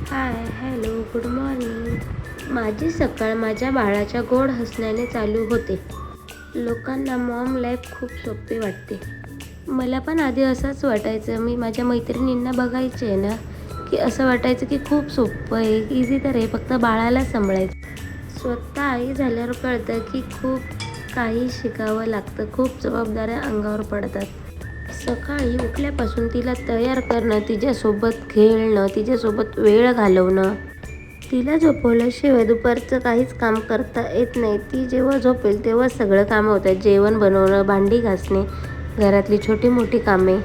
हाय, hello, good morning. माझी सकाळ माझ्या बाळाच्या गोड हसण्याने चालू होते. लोकांना मॉम लाईफ खूप सोपी वाटते. मला पण आधी असंच वाटायचं. मी माझ्या मैत्रिणींना बघायचे ना, की असं वाटायचं की खूप सोपं आहे, इझी तर आहे, फक्त बाळाला सांभाळायचं. स्वतः आई झाल्यावर कळतं की खूप काही शिकावं लागतं, खूप जबाबदाऱ्या अंगावर पडतात. सकाळी उठल्यापासून तिला तयार करणं, तिच्यासोबत खेळणं, तिच्यासोबत वेळ घालवणं. तिला झोपवल्याशिवाय दुपारचं काहीच काम करता येत नाही. ती जेव्हा झोपेल तेव्हा सगळं कामं होतात. जेवण बनवणं, भांडी घासणे, घरातली छोटी मोठी कामे.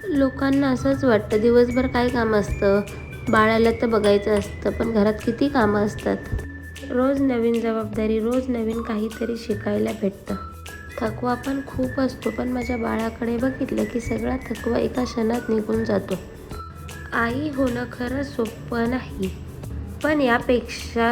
लोकांना असंच वाटतं दिवसभर काय काम असतं, बाळाला तर बघायचं असतं, पण घरात किती कामं असतात. रोज नवीन जबाबदारी, रोज नवीन काहीतरी शिकायला भेटतं. थकवा पण खूप असतो, पण माझ्या बाळाकडे बघितलं की सगळा थकवा एका क्षणात निघून जातो. आई होणं खरंच सोपं नाही, पण यापेक्षा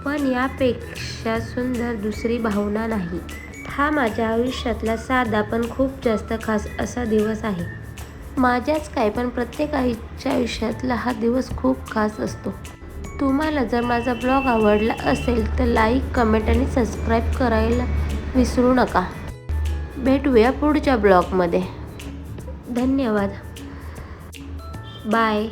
पण यापेक्षा सुंदर दुसरी भावना नाही. हा माझ्या आयुष्यातला साधा पण खूप जास्त खास असा दिवस आहे. माझ्याच काय, पण प्रत्येक आईच्या आयुष्यातला हा दिवस खूप खास असतो. तुम्हाला जर माझा ब्लॉग आवडला असेल तर लाईक, कमेंट आणि सबस्क्राईब करायला विसरू नका. भेटूया पुढच्या ब्लॉगमध्ये. धन्यवाद. बाय.